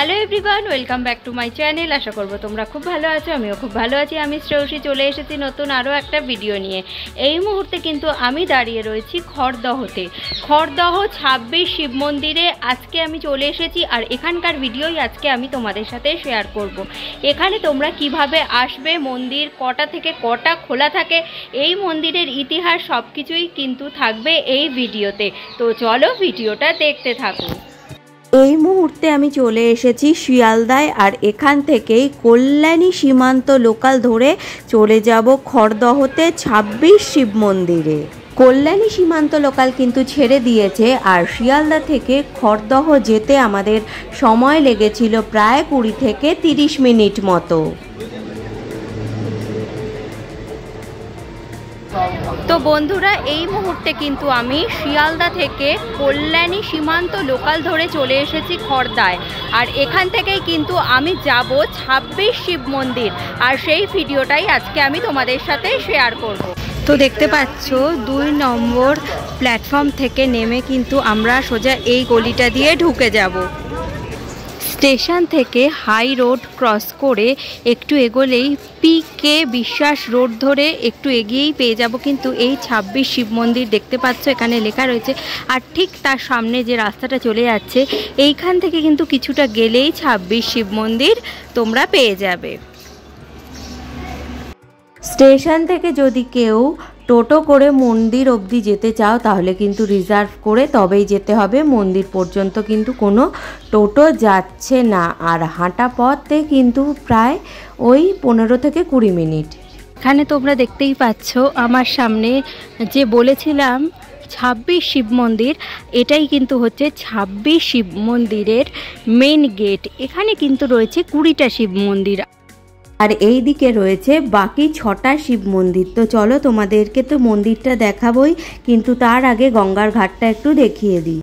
Hello everyone, welcome back to my channel. আশা করব তোমরা খুব ভালো আছো, আমিও খুব ভালো আছি। আমি শ্রেয়সী চলে এসেছি নতুন আরও একটা ভিডিও নিয়ে। এই মুহূর্তে কিন্তু আমি দাঁড়িয়ে রয়েছি খড়দহতে। খড়দহ 26 শিব মন্দিরে আজকে আমি চলে এসেছি, আর এখানকার ভিডিওই আজকে আমি তোমাদের সাথে শেয়ার করব। এখানে তোমরা কিভাবে আসবে, মন্দির কটা থেকে কটা খোলা থাকে, এই মন্দিরের ইতিহাস সব কিছুই কিন্তু থাকবে এই ভিডিওতে। তো চলো ভিডিওটা দেখতে থাকো। এই মুহূর্তে আমি চলে এসেছি শিয়ালদায়, আর এখান থেকেই কল্যাণী সীমান্ত লোকাল ধরে চলে যাব খড়দহতে 26 শিব মন্দিরে। কল্যাণী সীমান্ত লোকাল কিন্তু ছেড়ে দিয়েছে, আর শিয়ালদা থেকে খড়দহ যেতে আমাদের সময় লেগেছিল প্রায় 20 থেকে 30 মিনিট মতো। তো বন্ধুরা, এই মুহূর্তে কিন্তু আমি শিয়ালদা থেকে কল্যাণী সীমান্ত লোকাল ধরে চলে এসেছি খড়দায়, আর এখান থেকেই কিন্তু আমি যাব 26 শিব মন্দির, আর সেই ভিডিওটাই আজকে আমি তোমাদের সাথে শেয়ার করব। তো দেখতে পাচ্ছ 2 নম্বর প্ল্যাটফর্ম থেকে নেমে কিন্তু আমরা সোজা এই গলিটা দিয়ে ঢুকে যাব। স্টেশন থেকে হাই রোড ক্রস করে একটু এগোলেই পিকে বিশ্বাস রোড ধরে একটু এগিয়েই পেয়ে যাব কিন্তু এই 26 শিব মন্দির। দেখতে পাচ্ছ এখানে লেখা রয়েছে, আর ঠিক তার সামনে যে রাস্তাটা চলে যাচ্ছে এইখান থেকে কিন্তু কিছুটা গেলেই 26 শিব মন্দির তোমরা পেয়ে যাবে। স্টেশন থেকে যদি কেউ টোটো করে মন্দির অবধি যেতে চাও তাহলে কিন্তু রিজার্ভ করে তবেই যেতে হবে। মন্দির পর্যন্ত কিন্তু কোনো টোটো যাচ্ছে না, আর হাঁটা পথে কিন্তু প্রায় ওই 15 থেকে 20 মিনিট। এখানে তোমরা দেখতেই পাচ্ছ আমার সামনে যে বলেছিলাম 26 শিব মন্দির, এটাই কিন্তু হচ্ছে 26 শিব মন্দিরের মেন গেট। এখানে কিন্তু রয়েছে 20টা শিব মন্দির, আর এই দিকে রয়েছে বাকি 6টা শিব মন্দির। তো চলো তোমাদেরকে তো মন্দিরটা দেখাবই, কিন্তু তার আগে গঙ্গার ঘাটটা একটু দেখিয়ে দিই।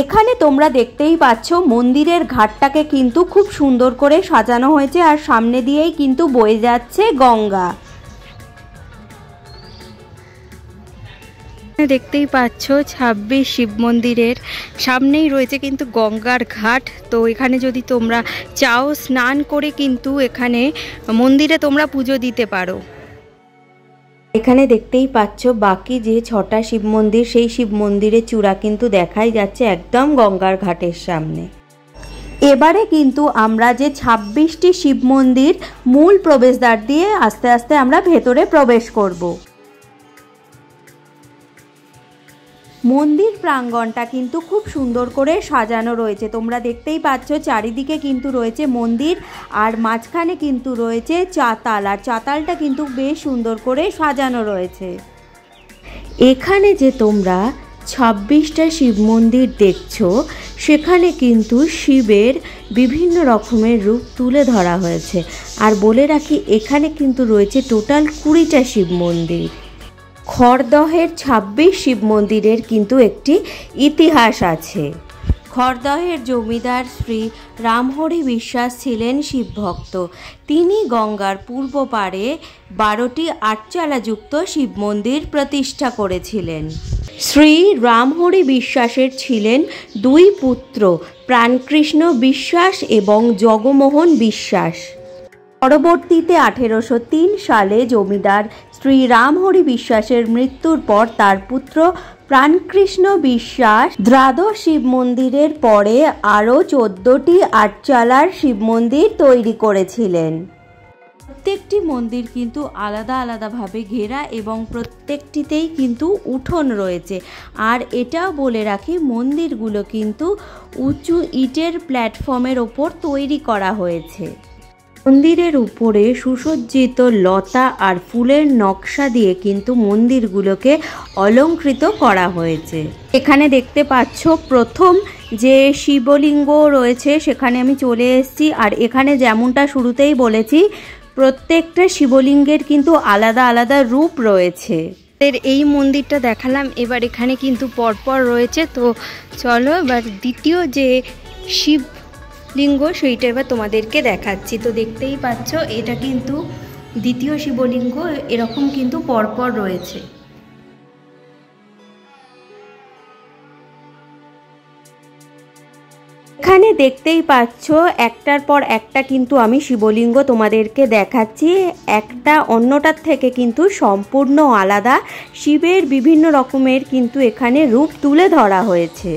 এখানে তোমরা দেখতেই পাচ্ছ মন্দিরের ঘাটটাকে কিন্তু খুব সুন্দর করে সাজানো হয়েছে, আর সামনে দিয়েই কিন্তু বয়ে যাচ্ছে গঙ্গা। দেখতেই পাচ্ছ 26 শিব মন্দিরের সামনেই রয়েছে কিন্তু গঙ্গার ঘাট। তো এখানে যদি তোমরা চাও স্নান করে কিন্তু এখানে মন্দিরে তোমরা পুজো দিতে পারো। এখানে দেখতেই পাচ্ছ বাকি যে 6টা শিব মন্দির, সেই শিব মন্দিরের চূড়া কিন্তু দেখাই যাচ্ছে একদম গঙ্গার ঘাটের সামনে। এবারে কিন্তু আমরা যে 26টি শিব মন্দির মূল প্রবেশদ্বার দিয়ে আস্তে আস্তে আমরা ভেতরে প্রবেশ করব। মন্দির প্রাঙ্গণটা কিন্তু খুব সুন্দর করে সাজানো রয়েছে। তোমরা দেখতেই পাচ্ছ চারিদিকে কিন্তু রয়েছে মন্দির, আর মাঝখানে কিন্তু রয়েছে চাতাল, আর চাতালটা কিন্তু বেশ সুন্দর করে সাজানো রয়েছে। এখানে যে তোমরা 26টা শিব মন্দির দেখছো, সেখানে কিন্তু শিবের বিভিন্ন রকমের রূপ তুলে ধরা হয়েছে। আর বলে রাখি, এখানে কিন্তু রয়েছে টোটাল 20টা শিব মন্দির। খড়দহের 26 শিব মন্দিরের কিন্তু একটি ইতিহাস আছে। খড়দহের জমিদার শ্রী রামহরি বিশ্বাস ছিলেন শিব ভক্ত। তিনি গঙ্গার পূর্ব পাড়ে 12টি আটচালাযুক্ত শিব মন্দির প্রতিষ্ঠা করেছিলেন। শ্রী রামহরি বিশ্বাসের ছিলেন 2 পুত্র, প্রাণকৃষ্ণ বিশ্বাস এবং জগমোহন বিশ্বাস। পরবর্তীতে 1803 সালে জমিদার শ্রী রামহরি বিশ্বাসের মৃত্যুর পর তার পুত্র প্রাণকৃষ্ণ বিশ্বাস দ্বাদশ শিব মন্দিরের পরে আরও 14টি আটচালার শিব মন্দির তৈরি করেছিলেন। প্রত্যেকটি মন্দির কিন্তু আলাদা আলাদাভাবে ঘেরা, এবং প্রত্যেকটিতেই কিন্তু উঠোন রয়েছে। আর এটাও বলে রাখি, মন্দিরগুলো কিন্তু উঁচু ইটের প্ল্যাটফর্মের ওপর তৈরি করা হয়েছে। মন্দিরের উপরে সুসজ্জিত লতা আর ফুলের নকশা দিয়ে কিন্তু মন্দিরগুলোকে অলংকৃত করা হয়েছে। এখানে দেখতে পাচ্ছ প্রথম যে শিবলিঙ্গ রয়েছে সেখানে আমি চলে এসেছি, আর এখানে যেমনটা শুরুতেই বলেছি, প্রত্যেকটা শিবলিঙ্গের কিন্তু আলাদা আলাদা রূপ রয়েছে। এই মন্দিরটা দেখালাম, এবার এখানে কিন্তু পরপর রয়েছে। তো চলো এবার দ্বিতীয় যে শিব লিঙ্গ সেইটা এবার তোমাদেরকে দেখাচ্ছি। তো দেখতেই পাচ্ছ এটা কিন্তু দ্বিতীয় শিবলিঙ্গ, এরকম কিন্তু পরপর রয়েছে। এখানে এখানে দেখতেই পাচ্ছ একটার পর একটা কিন্তু আমি শিবলিঙ্গ তোমাদেরকে দেখাচ্ছি, একটা অন্যটার থেকে কিন্তু সম্পূর্ণ আলাদা। শিবের বিভিন্ন রকমের কিন্তু এখানে রূপ তুলে ধরা হয়েছে।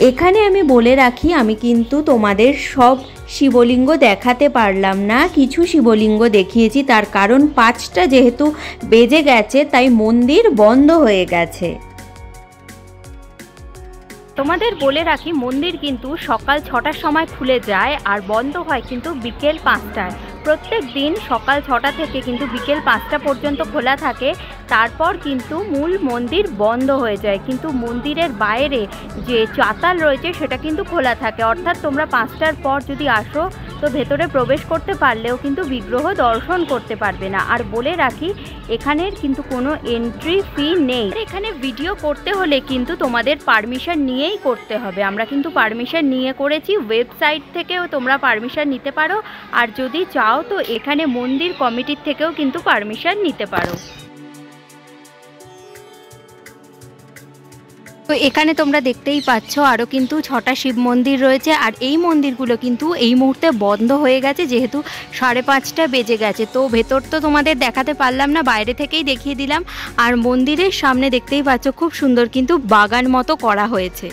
এখানে আমি বলে রাখি, আমি কিন্তু তোমাদের সব শিবলিঙ্গ দেখাতে পারলাম না, কিছু শিবলিঙ্গ দেখিয়েছি, তার কারণ 5টা যেহেতু বেজে গেছে তাই মন্দির বন্ধ হয়ে গেছে। তোমাদের বলে রাখি, মন্দির কিন্তু সকাল 6টার সময় খুলে যায় আর বন্ধ হয় কিন্তু বিকেল 5টায়। প্রত্যেক দিন সকাল 6টা থেকে কিন্তু বিকেল 5টা পর্যন্ত খোলা থাকে, তারপর কিন্তু মূল মন্দির বন্ধ হয়ে যায়। কিন্তু মন্দিরের বাইরে যে চাতাল রয়েছে সেটা কিন্তু খোলা থাকে, অর্থাৎ তোমরা 5টার পর যদি আসো তো ভেতরে প্রবেশ করতে পারলেও কিন্তু বিগ্রহ দর্শন করতে পারবে না। আর বলে রাখি, এখানের কিন্তু কোনো এন্ট্রি ফি নেই। এখানে ভিডিও করতে হলে কিন্তু তোমাদের পারমিশন নিয়েই করতে হবে। আমরা কিন্তু পারমিশন নিয়ে করেছি, ওয়েবসাইট থেকেও তোমরা পারমিশন নিতে পারো, আর যদি চাও তো এখানে মন্দির কমিটির থেকেও কিন্তু পারমিশন নিতে পারো। তো এখানে তোমরা দেখতেই পাচ্ছ আরও কিন্তু 6টা শিব মন্দির রয়েছে, আর এই মন্দিরগুলো কিন্তু এই মুহূর্তে বন্ধ হয়ে গেছে যেহেতু 5:30 বেজে গেছে। তো ভেতর তো তোমাদের দেখাতে পারলাম না, বাইরে থেকেই দেখিয়ে দিলাম। আর মন্দিরের সামনে দেখতেই পাচ্ছ খুব সুন্দর কিন্তু বাগান মতো করা হয়েছে।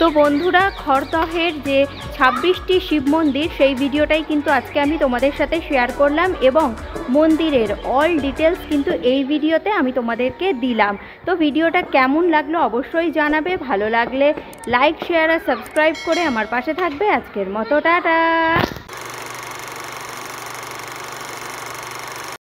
তো বন্ধুরা, খড়দহের যে 26টি শিব মন্দির সেই ভিডিওটাই কিন্তু আজকে আমি তোমাদের সাথে শেয়ার করলাম, এবং মন্দিরের অল ডিটেলস কিন্তু এই ভিডিওতে আমি তোমাদেরকে দিলাম। তো ভিডিওটা কেমন লাগলো অবশ্যই জানাবে, ভালো লাগলে লাইক, শেয়ার আর সাবস্ক্রাইব করে আমার পাশে থাকবে। আজকের মতো টাটা।